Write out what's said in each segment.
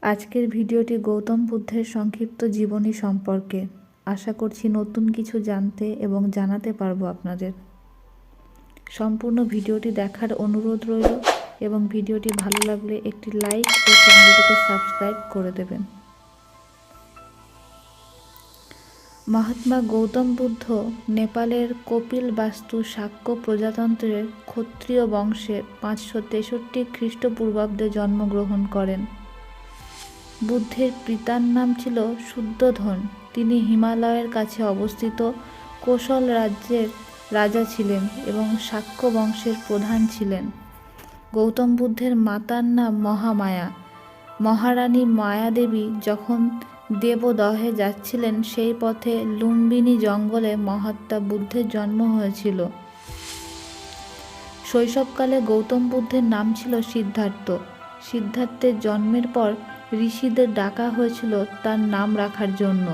আজকের ভিডিওটি গৌতম বুদ্ধের সংক্ষিপ্ত জীবনী সম্পর্কে। আশা করছি নতুন কিছু জানতে এবং জানাতে পারবো আপনাদের। সম্পূর্ণ ভিডিওটি দেখার অনুরোধ রইল এবং ভিডিওটি ভালো লাগলে একটি লাইক ও চ্যানেলটিকে সাবস্ক্রাইব করে দেবেন। মহাত্মা গৌতম বুদ্ধ নেপালের কপিলবাস্তু শাক্য প্রজাতন্ত্রের ক্ষত্রিয় বংশে 563 খ্রিস্টপূর্বাব্দে জন্মগ্রহণ করেন। বুদ্ধের পিতার নাম ছিল শুদ্ধোধন। তিনি হিমালয়ের কাছে অবস্থিত কোশল রাজ্যের রাজা ছিলেন এবং শাক্য বংশের প্রধান ছিলেন। গৌতম বুদ্ধের মাতার নাম মহামায়া। মহারানী মায়াদেবী যখন দেবদহে যাচ্ছিলেন সেই পথে লুম্বিনী জঙ্গলে মহাত্মা বুদ্ধের জন্ম হয়েছিল। শৈশবকালে গৌতম বুদ্ধের নাম ছিল সিদ্ধার্থ। সিদ্ধার্থের জন্মের পর ঋষিদের ডাকা হয়েছিল তার নাম রাখার জন্য।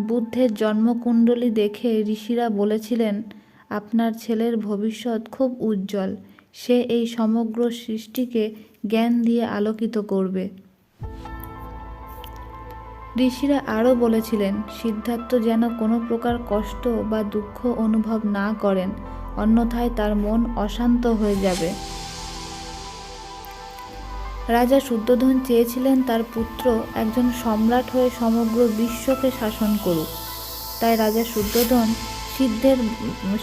বুদ্ধের জন্মকুণ্ডলী দেখে ঋষিরা বলেছিলেন, আপনার ছেলের ভবিষ্যৎ খুব উজ্জ্বল, সে এই সমগ্র সৃষ্টিকে জ্ঞান দিয়ে আলোকিত করবে। ঋষিরা আরও বলেছিলেন সিদ্ধার্থ যেন কোনো প্রকার কষ্ট বা দুঃখ অনুভব না করেন, অন্যথায় তার মন অশান্ত হয়ে যাবে। রাজা শুদ্ধোধন চেয়েছিলেন তার পুত্র একজন সম্রাট হয়ে সমগ্র বিশ্বকে শাসন করুক। তাই রাজা শুদ্ধোধন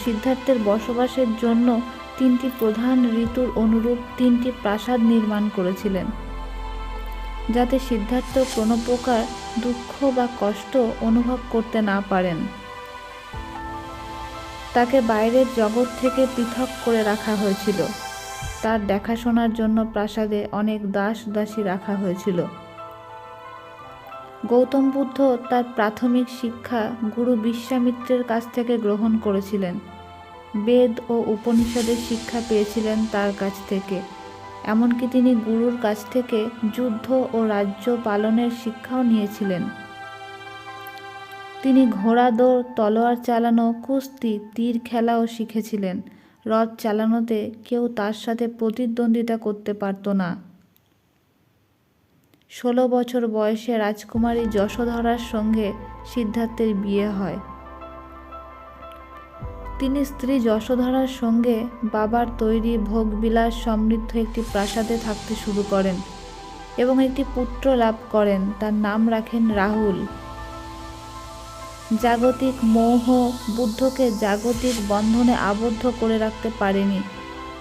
সিদ্ধার্থের বসবাসের জন্য 3টি প্রধান ঋতুর অনুরূপ 3টি প্রাসাদ নির্মাণ করেছিলেন, যাতে সিদ্ধার্থ কোনো প্রকার দুঃখ বা কষ্ট অনুভব করতে না পারেন। তাকে বাইরের জগৎ থেকে পৃথক করে রাখা হয়েছিল। তার দেখাশোনার জন্য প্রাসাদে অনেক দাস দাসী রাখা হয়েছিল। গৌতম বুদ্ধ তার প্রাথমিক শিক্ষা গুরু বিশ্বামিত্রের কাছ থেকে গ্রহণ করেছিলেন। বেদ ও উপনিষদের শিক্ষা পেয়েছিলেন তার কাছ থেকে। এমনকি তিনি গুরুর কাছ থেকে যুদ্ধ ও রাজ্য পালনের শিক্ষাও নিয়েছিলেন। তিনি ঘোড়া দৌড়, তলোয়ার চালানো, কুস্তি, তীর খেলাও শিখেছিলেন। রথ চালানোতে কেউ তার সাথে প্রতিদ্বন্দ্বিতা করতে পারত না। 16 বছর বয়সে রাজকুমারী যশোধরার সঙ্গে সিদ্ধার্থের বিয়ে হয়। তিনি স্ত্রী যশোধরার সঙ্গে বাবার তৈরি ভোগবিলাস সমৃদ্ধ একটি প্রাসাদে থাকতে শুরু করেন এবং একটি পুত্র লাভ করেন। তার নাম রাখেন রাহুল। জাগতিক মোহ বুদ্ধকে জাগতিক বন্ধনে আবদ্ধ করে রাখতে পারেনি।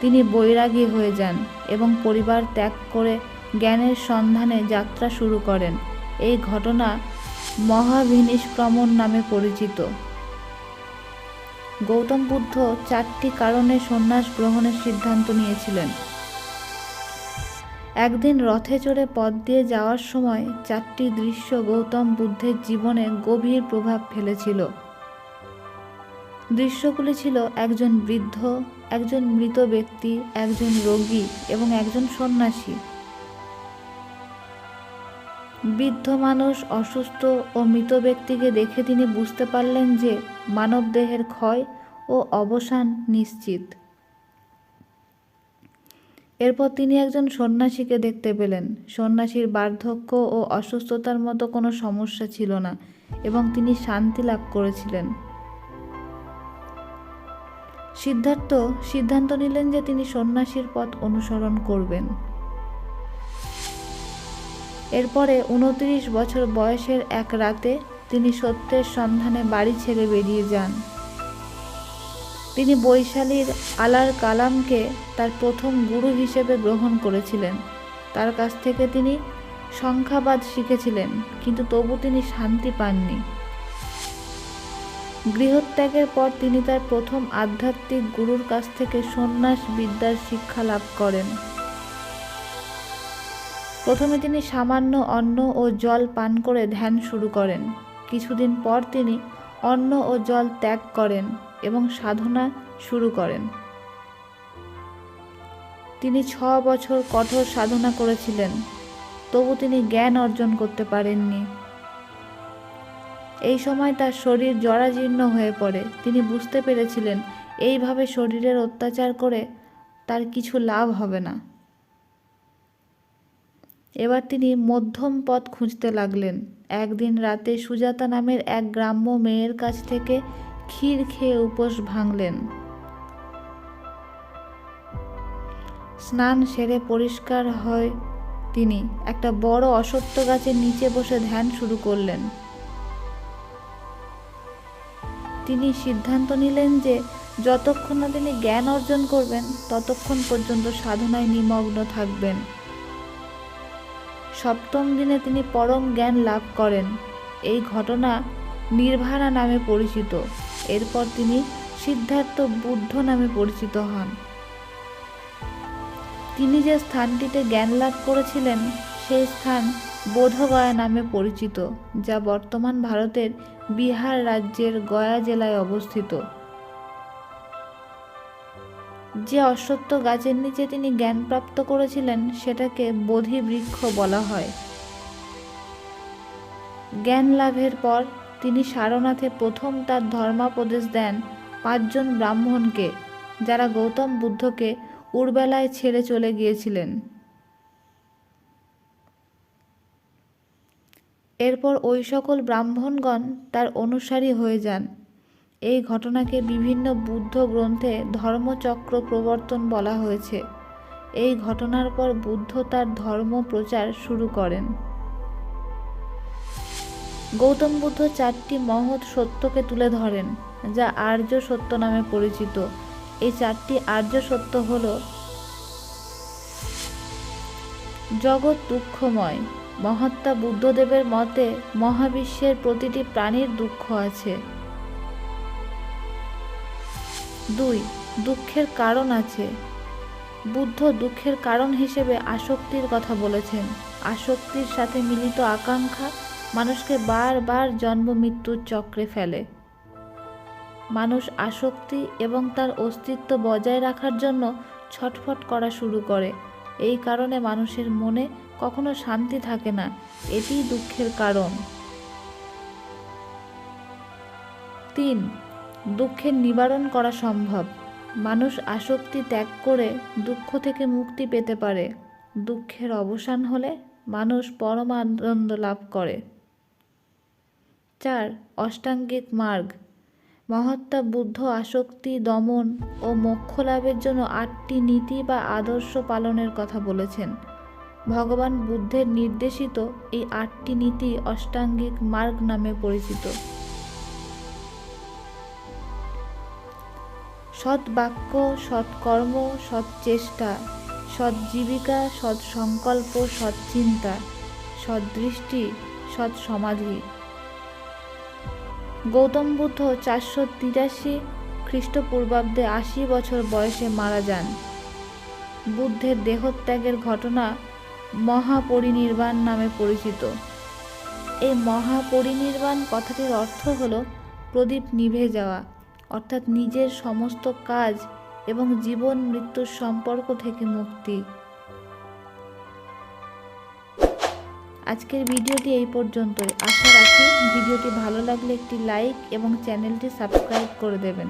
তিনি বৈরাগী হয়ে যান এবং পরিবার ত্যাগ করে জ্ঞানের সন্ধানে যাত্রা শুরু করেন। এই ঘটনা মহাবিনিষ্ক্রমণ নামে পরিচিত। গৌতম বুদ্ধ 4টি কারণে সন্ন্যাস গ্রহণের সিদ্ধান্ত নিয়েছিলেন। একদিন রথে চড়ে পথ দিয়ে যাওয়ার সময় 4টি দৃশ্য গৌতম বুদ্ধের জীবনে গভীর প্রভাব ফেলেছিল। দৃশ্যগুলি ছিল একজন বৃদ্ধ, একজন মৃত ব্যক্তি, একজন রোগী এবং একজন সন্ন্যাসী। বৃদ্ধ মানুষ, অসুস্থ ও মৃত ব্যক্তিকে দেখে তিনি বুঝতে পারলেন যে মানবদেহের ক্ষয় ও অবসান নিশ্চিত। এরপর তিনি একজন সন্ন্যাসীকে দেখতে পেলেন। সন্ন্যাসীর বার্ধক্য ও অসুস্থতার মতো কোনো সমস্যা ছিল না এবং তিনি শান্তি লাভ করেছিলেন। সিদ্ধার্থ সিদ্ধান্ত নিলেন যে তিনি সন্ন্যাসীর পথ অনুসরণ করবেন। এরপরে 29 বছর বয়সের এক রাতে তিনি সত্যের সন্ধানে বাড়ি ছেড়ে বেরিয়ে যান। তিনি বৈশালীর আলার কালামকে তার প্রথম গুরু হিসেবে গ্রহণ করেছিলেন। তার কাছ থেকে তিনি সংখ্যাবাদ শিখেছিলেন, কিন্তু তবু তিনি শান্তি পাননি। গৃহত্যাগের পর তিনি তার প্রথম আধ্যাত্মিক গুরুর কাছ থেকে সন্ন্যাস বিদ্যার শিক্ষা লাভ করেন। প্রথমে তিনি সামান্য অন্ন ও জল পান করে ধ্যান শুরু করেন। কিছুদিন পর তিনি অন্ন ও জল ত্যাগ করেন এবং সাধনা শুরু করেন। তিনি 6 বছর কঠোর সাধনা করেছিলেন, তবু তিনি জ্ঞান অর্জন করতে পারেননি। এই সময় তার শরীর জরাজীর্ণ হয়ে পড়ে। তিনি বুঝতে পেরেছিলেন এইভাবে শরীরের অত্যাচার করে তার কিছু লাভ হবে না। এবার তিনি মধ্যম পথ খুঁজতে লাগলেন। একদিন রাতে সুজাতা নামের এক গ্রাম্য মেয়ের কাছ থেকে ক্ষীর খেয়ে উপোস ভাঙলেন। স্নান সেরে পরিষ্কার হয় তিনি একটা বড় অশ্বত্থ গাছের নিচে বসে ধ্যান শুরু করলেন। তিনি সিদ্ধান্ত নিলেন যে যতক্ষণ না তিনি জ্ঞান অর্জন করবেন ততক্ষণ পর্যন্ত সাধনায় নিমগ্ন থাকবেন। সপ্তম দিনে তিনি পরম জ্ঞান লাভ করেন। এই ঘটনা নির্ভারা নামে পরিচিত। এরপর তিনি সিদ্ধার্থ বুদ্ধ নামে পরিচিত হন। তিনি যে স্থানটিতে জ্ঞান লাভ করেছিলেন সেই স্থান বোধগয়া নামে পরিচিত, যা বর্তমান ভারতের বিহার রাজ্যের গয়া জেলায় অবস্থিত। যে অশ্বত্থ গাছের নিচে তিনি জ্ঞান প্রাপ্ত করেছিলেন সেটাকে বোধি বৃক্ষ বলা হয়। জ্ঞান লাভের পর তিনি সারনাথে প্রথম তার ধর্মোপদেশ দেন 5 জন ব্রাহ্মণকে, যারা গৌতম বুদ্ধকে উর্বেলায় ছেড়ে চলে গিয়েছিলেন। এরপর ওই সকল ব্রাহ্মণগণ তার অনুসারী হয়ে যান। এই ঘটনাকে বিভিন্ন বুদ্ধ গ্রন্থে ধর্মচক্র প্রবর্তন বলা হয়েছে। এই ঘটনার পর বুদ্ধ তার ধর্ম প্রচার শুরু করেন। গৌতম বুদ্ধ 4টি মহৎ সত্যকে তুলে ধরেন, যা আর্য সত্য নামে পরিচিত। এই 4টি আর্য সত্য হল: জগৎ দুঃখময়। মহাত্মা বুদ্ধদেবের মতে মহাবিশ্বের প্রতিটি প্রাণীর দুঃখ আছে। 2. দুঃখের কারণ আছে। বুদ্ধ দুঃখের কারণ হিসেবে আসক্তির কথা বলেছেন। আসক্তির সাথে মিলিত আকাঙ্ক্ষা মানুষকে বারবার জন্ম মৃত্যুর চক্রে ফেলে। মানুষ আসক্তি এবং তার অস্তিত্ব বজায় রাখার জন্য ছটফট করা শুরু করে। এই কারণে মানুষের মনে কখনো শান্তি থাকে না। এটিই দুঃখের কারণ। 3. দুঃখের নিবারণ করা সম্ভব। মানুষ আসক্তি ত্যাগ করে দুঃখ থেকে মুক্তি পেতে পারে। দুঃখের অবসান হলে মানুষ পরমানন্দ লাভ করে। 4. অষ্টাঙ্গিক মার্গ। মহাত্মা বুদ্ধ আসক্তি দমন ও মোক্ষ লাভের জন্য 8টি নীতি বা আদর্শ পালনের কথা বলেছেন। ভগবান বুদ্ধের নির্দেশিত এই 8টি নীতি অষ্টাঙ্গিক মার্গ নামে পরিচিত। সৎ বাক্য, সৎ কর্ম, সৎ চেষ্টা, সৎ জীবিকা, সৎ সংকল্প, সৎ চিন্তা, সৎ দৃষ্টি, সৎ সমাধি। গৌতম বুদ্ধ 483 খ্রিস্টপূর্বাব্দে 80 বছর বয়সে মারা যান। বুদ্ধের দেহত্যাগের ঘটনা মহাপরিনির্বাণ নামে পরিচিত। এই মহাপরিনির্বাণ কথাটির অর্থ হল প্রদীপ নিভে যাওয়া, অর্থাৎ নিজের সমস্ত কাজ এবং জীবন মৃত্যুর সম্পর্ক থেকে মুক্তি। আজকের ভিডিওটি এই পর্যন্তই। আশা রাখি ভিডিওটি ভালো লাগলে একটি লাইক এবং চ্যানেলটি সাবস্ক্রাইব করে দেবেন।